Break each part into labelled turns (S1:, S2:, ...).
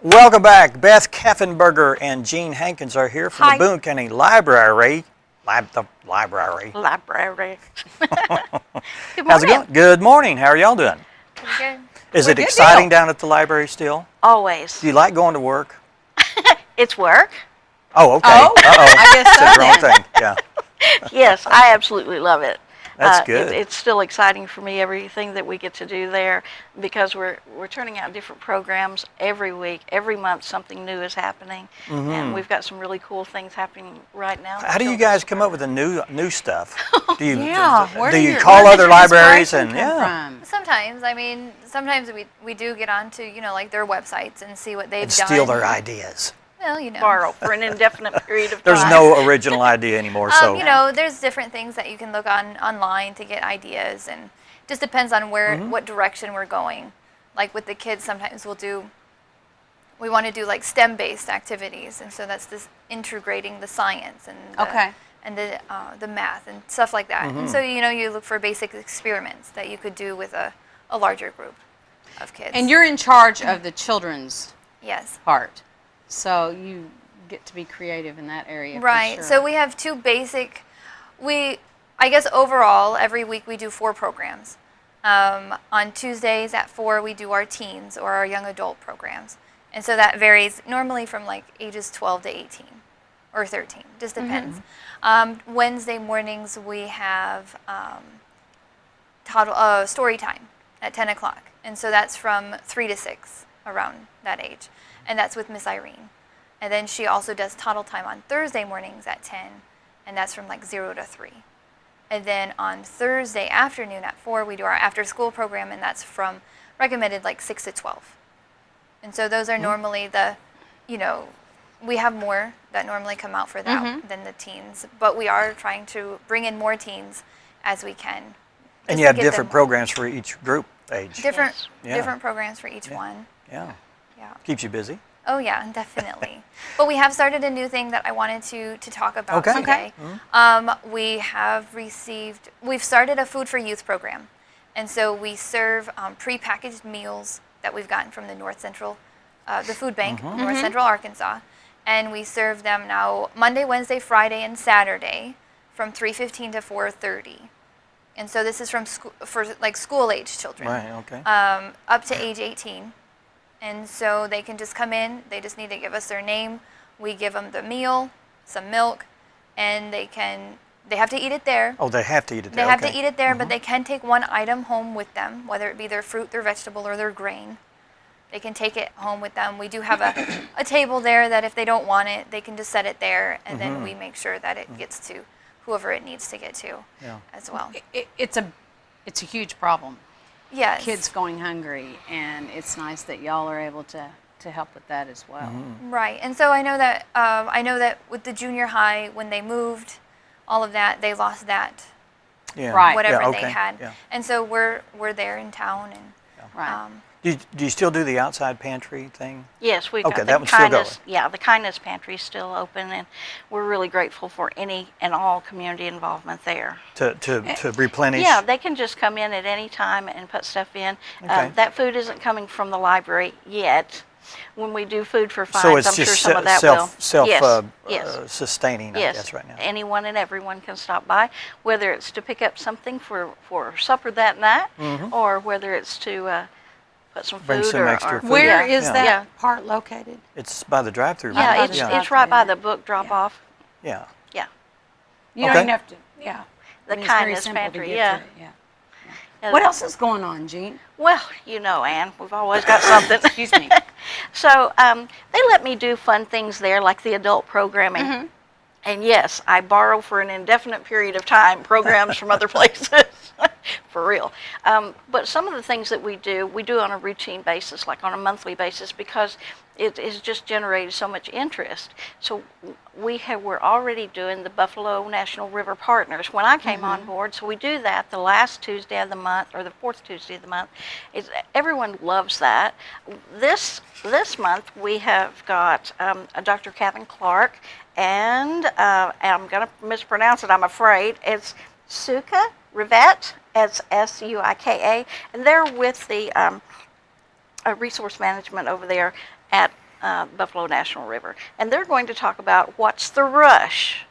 S1: Welcome back. Beth Kaffenberger and Jean Hankins are here from the Boone County Library. Library.
S2: Good morning.
S1: How's it going? Good morning. How are y'all doing?
S2: Good.
S1: Is it exciting down at the library still?
S2: Always.
S1: Do you like going to work?
S2: It's work.
S1: Oh, okay.
S3: Oh,
S1: uh-oh.
S3: I guess so
S1: Said the wrong
S3: then.
S1: thing. Yeah.
S2: Yes, I absolutely love it.
S1: That's good.
S2: It's still exciting for me, everything that we get to do there, because we're turning out different programs every week, every month. Something new is happening, and we've got some really cool things happening right now.
S1: How do you guys come up with the new stuff? Do you
S3: Where
S1: do you
S3: your-
S1: call
S3: where
S1: other
S3: does your
S1: libraries
S3: inspiration
S1: and
S3: come from?
S4: Sometimes, I mean, sometimes we do get onto, like their websites and see what they've
S1: and
S4: done.
S1: steal their ideas?
S4: Well,
S2: Borrow for an indefinite period of time.
S1: There's no original idea anymore, so
S4: there's different things that you can look online to get ideas, and just depends on what direction we're going. Like with the kids, sometimes we want to do like STEM-based activities, and so that's this integrating the science and the math and stuff like that. And so you look for basic experiments that you could do with a larger group of kids.
S3: And you're in charge of the children's
S4: yes.
S3: part, so you get to be creative in that area.
S4: Right.
S3: For sure.
S4: So we have two basic. I guess overall, every week we do 4 programs. On Tuesdays at 4, we do our teens or our young adult programs, and so that varies normally from like ages 12 to 18 or 13. Just depends. Wednesday mornings we have story time at 10 o'clock, and so that's from 3 to 6, around that age, and that's with Miss Irene. And then she also does toddle time on Thursday mornings at 10, and that's from like 0 to 3. And then on Thursday afternoon at 4, we do our after-school program, and that's from recommended like 6 to 12. And so those are normally we have more that normally come out for that than the teens, but we are trying to bring in more teens as we can.
S1: and you have different programs for each group age.
S4: Different
S1: Yeah.
S4: different programs for each one.
S1: Yeah.
S4: Yeah.
S1: Keeps you busy.
S4: Oh yeah, definitely. But we have started a new thing that I wanted to talk about
S1: Okay.
S4: today. We've started a Food for Youth program, and so we serve prepackaged meals that we've gotten from the North Central, the food bank, North Central Arkansas, and we serve them now Monday, Wednesday, Friday, and Saturday from 3:15 to 4:30. And so this is for like school-age children,
S1: Right. Okay.
S4: up to age 18. And so they can just come in, they just need to give us their name, we give them the meal, some milk, and they have to eat it there.
S1: Oh, they have to eat it
S4: They
S1: there.
S4: have
S1: okay.
S4: to eat it there, but they can take one item home with them, whether it be their fruit, their vegetable, or their grain. They can take it home with them. We do have a table there that if they don't want it, they can just set it there, and then we make sure that it gets to whoever it needs to get to as well.
S3: It's a huge problem.
S4: Yes.
S3: Kids going hungry, and it's nice that y'all are able to help with that as well.
S4: Right, and so I know that with the junior high, when they moved, all of that, they lost that
S1: Yeah.
S3: Right.
S4: whatever
S1: Yeah,
S4: they
S1: okay.
S4: had,
S1: Yeah.
S4: and so we're there in town, and
S3: Right.
S1: Do you still do the outside pantry thing?
S2: Yes, we've
S1: Okay,
S2: got
S1: that
S2: the
S1: one's still
S2: kindness. Yeah, the kindness pantry is still open, and we're really grateful for any and all community involvement there.
S1: To replenish?
S2: Yeah, they can just come in at any time and put stuff in.
S1: Okay.
S2: That food isn't coming from the library yet. When we do food for fines,
S1: So it's
S2: I'm sure
S1: just
S2: some of that will.
S1: Yes. Sustaining, I
S2: Yes,
S1: guess, right now.
S2: anyone and everyone can stop by, whether it's to pick up something for supper that night, or whether it's to put some
S1: Bring
S2: food
S1: some
S2: or
S1: extra food.
S3: Where
S2: yeah.
S3: is
S1: Yeah.
S3: that
S2: Yeah.
S3: part located?
S1: It's by the drive-through.
S2: Yeah,
S1: right?
S2: it's right by the book drop-off.
S1: Yeah.
S2: Yeah,
S3: You
S1: Okay.
S3: don't even have to. Yeah.
S2: The
S3: I mean, it's very
S2: kindness
S3: simple to
S2: pantry.
S3: get
S2: Yeah.
S3: to it, yeah. What else is going on, Jean?
S2: Well, Ann, we've always got something.
S3: Excuse me.
S2: So they let me do fun things there, like the adult programming. And yes, I borrow for an indefinite period of time programs from other places, for real. But some of the things that we do on a routine basis, like on a monthly basis, because it has just generated so much interest. So we're already doing the Buffalo National River Partners when I came on board. So we do that the last Tuesday of the month, or the fourth Tuesday of the month. Everyone loves that. This month we have got Dr. Kevin Clark, and I'm going to mispronounce it, I'm afraid. It's Suka Rivette, it's Suika, and they're with the resource management over there at Buffalo National River. And they're going to talk about what's the rush.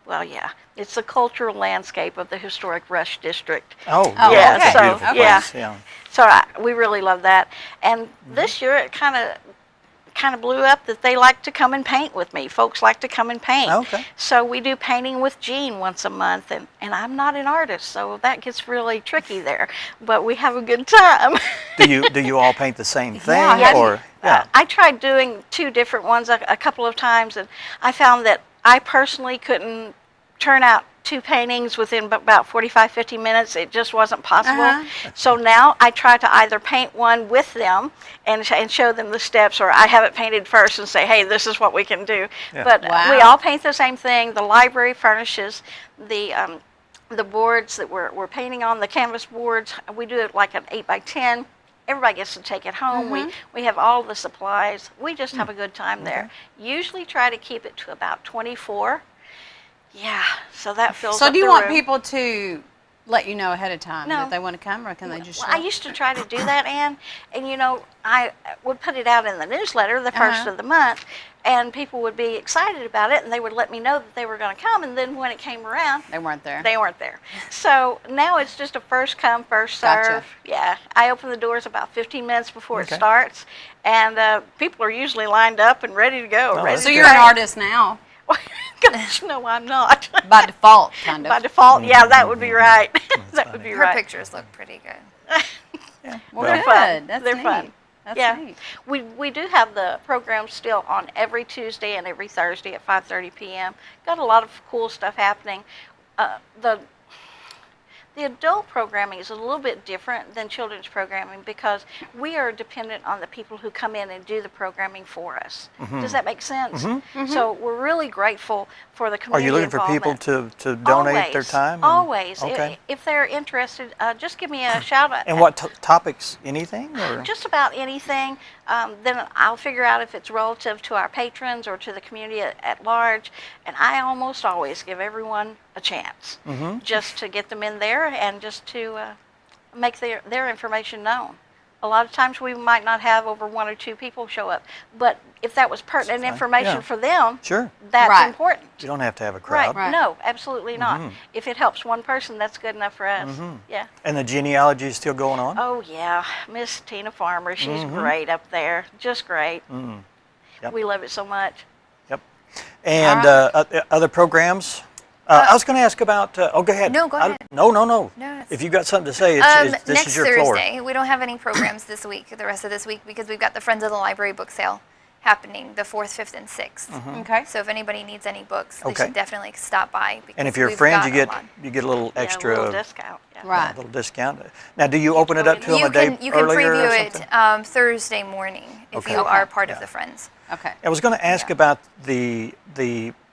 S2: Well, yeah, it's the cultural landscape of the historic Rush District.
S1: Oh,
S2: yeah,
S1: that's a
S2: so,
S1: beautiful place.
S2: yeah.
S1: Yeah.
S2: So we really love that. And this year it kind of blew up that they like to come and paint with me. Folks like to come and paint.
S1: Okay.
S2: So we do painting with Jean once a month, and I'm not an artist, so that gets really tricky there. But we have a good time.
S1: Do you all paint the same thing,
S3: Yeah,
S1: or yeah?
S2: I tried doing 2 different ones a couple of times, and I found that I personally couldn't turn out 2 paintings within about 45, 50 minutes. It just wasn't possible. So now I try to either paint one with them and show them the steps, or I have it painted first and say, hey, this is what we can do.
S1: Yeah.
S2: But
S3: Wow.
S2: we all paint the same thing. The library furnishes the boards that we're painting on, the canvas boards. We do it like an 8x10. Everybody gets to take it home. We have all the supplies. We just have a good time there. Usually try to keep it to about 24. Yeah, so that fills
S3: So
S2: up
S3: do you
S2: the
S3: want
S2: room.
S3: people to let you know ahead of time
S2: No.
S3: that they want to come, or can they just show
S2: Well, I
S3: up?
S2: used to try to do that, Ann, and I would put it out in the newsletter the first of the month, and people would be excited about it, and they would let me know that they were going to come, and then when it came around,
S3: They weren't there.
S2: they weren't there. So now it's just a first come, first serve.
S3: Gotcha.
S2: Yeah, I open the doors about 15 minutes before
S1: Okay.
S2: it starts, and people are usually lined up and ready to go.
S1: Oh,
S2: ready
S1: that's
S3: So
S2: to
S3: you're an
S2: paint.
S3: artist now,
S2: Gosh, no, I'm not.
S3: by default, kind of.
S2: By default, yeah, that would be right. that would be
S4: Her
S2: right.
S4: pictures look pretty good.
S3: Well,
S1: Well,
S2: They're fun.
S3: good. That's
S2: They're
S3: neat.
S2: fun.
S3: That's
S2: Yeah.
S3: neat.
S2: We do have the program still on every Tuesday and every Thursday at 5:30 p.m. Got a lot of cool stuff happening. The adult programming is a little bit different than children's programming because we are dependent on the people who come in and do the programming for us. Does that make sense? So we're really grateful for the
S1: Are
S2: community
S1: you looking for people
S2: involvement.
S1: to donate their
S2: Always,
S1: time? and-
S2: Always.
S1: Okay.
S2: If they're interested, just give me a shout out.
S1: And what topics? Anything? Or?
S2: Just about anything. Then I'll figure out if it's relative to our patrons or to the community at large. And I almost always give everyone a chance just to get them in there and just to make their information known. A lot of times we might not have over 1 or 2 people show up, but if that was pertinent information
S1: Yeah.
S2: for them,
S1: Sure.
S2: that's
S3: Right.
S2: important.
S1: You don't have to have a crowd.
S3: Right.
S2: No, absolutely not. If it helps one person, that's good enough for us. Yeah.
S1: And the genealogy is still going on?
S2: Oh yeah, Miss Tina Farmer, she's great up there, just great.
S1: Yep.
S2: We love it so much.
S1: Yep. And other programs? I was going to ask about. Go ahead.
S4: No, go ahead.
S1: No.
S4: No, it's-
S1: If you've got something to say, this
S4: Next
S1: is your floor.
S4: Thursday, we don't have any programs this week, the rest of this week, because we've got the Friends of the Library book sale happening the 4th, 5th, and 6th.
S3: Okay.
S4: So if anybody needs any books, they
S1: Okay.
S4: should definitely stop by. Because
S1: And if you're a
S4: we've
S1: friend,
S4: got
S1: you
S4: a lot.
S1: get a little extra,
S2: Yeah, a little discount. Yeah.
S3: Right.
S1: a little discount. Now, do you open it up to them
S4: You
S1: a day
S4: can
S1: earlier
S4: preview
S1: or
S4: it
S1: something?
S4: Thursday morning if
S1: Okay.
S4: you are part
S1: Yeah.
S4: of the Friends.
S3: Okay.
S1: I was going to ask about the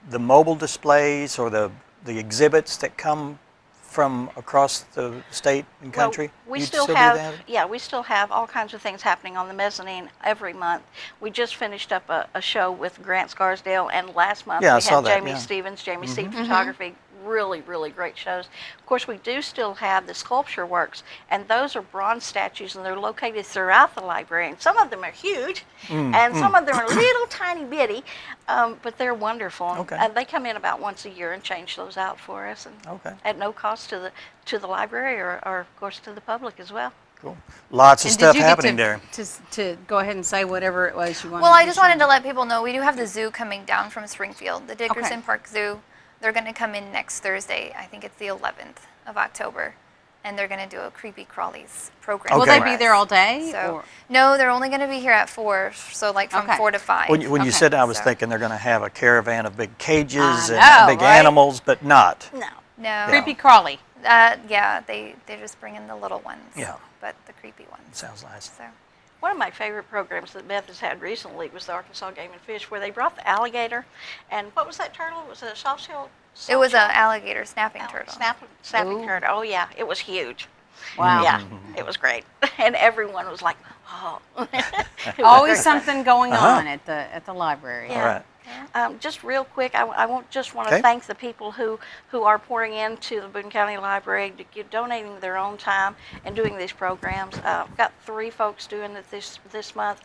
S1: mobile displays or the exhibits that come from across the state and country.
S2: Well, we
S1: You
S2: still
S1: do
S2: have,
S1: that?
S2: yeah, we still have all kinds of things happening on the mezzanine every month. We just finished up a show with Grant Scarsdale, and last month
S1: Yeah, I
S2: we
S1: saw
S2: had
S1: that,
S2: Jamie
S1: yeah.
S2: Stevens, Jamie Stevens Photography. Really, really great shows. Of course, we do still have the sculpture works, and those are bronze statues, and they're located throughout the library. And some of them are huge, and some of them are little tiny bitty, but they're wonderful.
S1: Okay.
S2: And they come in about once a year and change those out for us, and
S1: Okay.
S2: at no cost to the library or of course to the public as well.
S1: Cool. Lots of
S3: And
S1: stuff
S3: did you get
S1: happening there.
S3: to go ahead and say whatever it was you wanted?
S4: Well, I
S3: to
S4: just
S3: share?
S4: wanted to let people know we do have the zoo coming down from Springfield, the Dickerson Park Zoo. They're going to come in next Thursday. I think it's the 11th of October, and they're going to do a Creepy Crawlies program.
S3: Will
S1: Okay.
S3: they
S4: for
S3: be
S4: us.
S3: there all day?
S4: So
S3: or-
S4: no, they're only going to be here at 4, so like from
S3: Okay.
S4: 4 to 5.
S1: When you
S3: Okay.
S1: said, I was
S4: So-
S1: thinking they're going to have a caravan of big cages
S3: I
S1: and
S3: know,
S1: big
S3: right?
S1: animals, but not.
S2: No.
S4: No.
S3: Creepy crawly.
S4: Yeah, they just bring in the little ones.
S1: Yeah.
S4: But the creepy ones.
S1: Sounds nice.
S4: So
S2: One of my favorite programs that Beth has had recently was the Arkansas Game and Fish, where they brought the alligator, and what was that turtle? Was it a soft-shell?
S4: it was an
S2: soft-shell?
S4: alligator snapping turtle.
S2: Snapping
S3: Ooh.
S2: turtle. Oh yeah, it was huge.
S3: Wow.
S2: Yeah, it was great, and everyone was like, "Oh." It was
S3: Always
S2: great.
S3: something going
S1: Uh-huh.
S3: on at the library.
S2: Yeah.
S1: All right.
S2: Just real quick, I just want to
S1: Okay.
S2: thank the people who are pouring into the Boone County Library, donating their own time and doing these programs. I've got 3 folks doing it this month.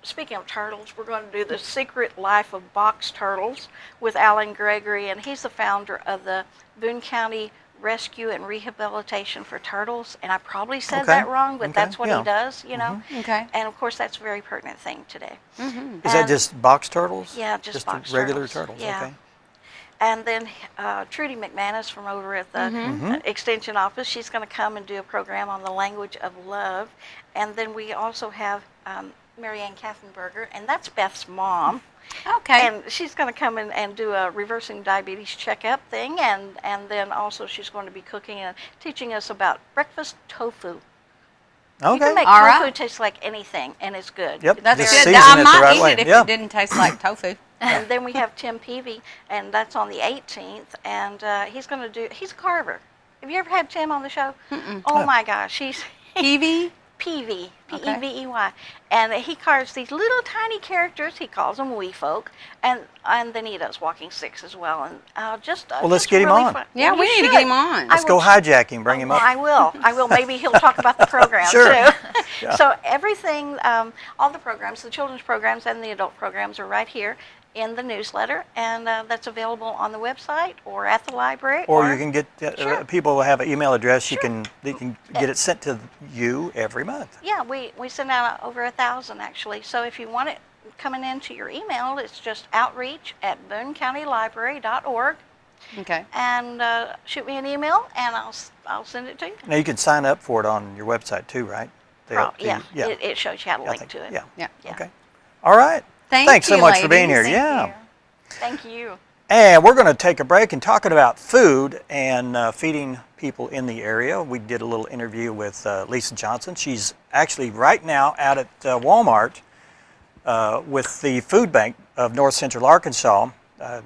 S2: speaking of turtles, we're going to do the Secret Life of Box Turtles with Alan Gregory, and he's the founder of the Boone County Rescue and Rehabilitation for Turtles. And I probably said
S1: Okay.
S2: that wrong, but
S1: Okay.
S2: that's what
S1: Yeah.
S2: he does, you know.
S3: Okay.
S2: And of course, that's a very pertinent thing today.
S1: Is that
S2: And-
S1: just box turtles?
S2: Yeah, just box
S1: the regular
S2: turtles.
S1: turtles.
S2: Yeah.
S1: Okay.
S2: And then Trudy McManus from over at the Extension office, she's going to come and do a program on the language of love. And then we also have Marianne Kaffenberger, and that's Beth's mom.
S3: Okay.
S2: And she's going to come in and do a reversing diabetes checkup thing. And then also she's going to be cooking and teaching us about breakfast tofu. You
S1: Okay.
S2: can make
S3: All
S2: tofu
S3: right.
S2: taste like anything, and it's good.
S1: Yep.
S3: That's
S1: Just
S3: good.
S1: season
S3: I
S1: it the
S3: might
S1: right
S3: eat
S1: way.
S3: it if
S1: Yeah.
S3: it didn't taste like tofu.
S2: And then we have Tim Peavy, and that's on the 18th. And he's a carver. Have you ever had Tim on the show? Oh my gosh, he's
S3: Kiwi.
S2: Peavy,
S3: Okay.
S2: P-E-V-E-Y. And he carves these little tiny characters. He calls them wee folk. And then he does walking sticks as well. And
S1: Well, let's get him
S2: really
S1: on.
S2: fun.
S3: Yeah,
S2: Well,
S3: we
S2: you
S3: need to
S2: should.
S3: get him on.
S1: Let's go hijack him. Bring him up.
S2: I will. Maybe he'll talk about the program
S1: Sure.
S2: too.
S1: Yeah.
S2: So everything, all the programs, the children's programs and the adult programs are right here in the newsletter, and that's available on the website or at the library.
S1: Or you can get
S2: Sure.
S1: people have an email address.
S2: Sure.
S1: They can get it sent to you every month.
S2: Yeah, we send out over 1,000 actually. So if you want it coming into your email, it's just outreach@boonecountylibrary.org,
S3: Okay.
S2: and shoot me an email, and I'll send it to you.
S1: Now you can sign up for it on your website too, right?
S2: Yeah, it shows you how to
S1: I
S2: link
S1: think-
S2: to it.
S1: Yeah.
S3: Yeah.
S2: Yeah.
S1: Okay. All right. Thanks so
S3: you,
S1: much for being
S3: ladies.
S1: here. Yeah.
S2: Thank you.
S1: And we're going to take a break and talking about food and feeding people in the area. We did a little interview with Lisa Johnson. She's actually right now out at Walmart with the food bank of North Central Arkansas,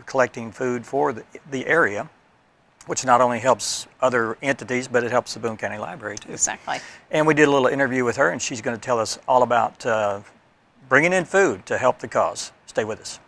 S1: collecting food for the area, which not only helps other entities, but it helps the Boone County Library too.
S3: Exactly.
S1: And we did a little interview with her, and she's going to tell us all about bringing in food to help the cause. Stay with us.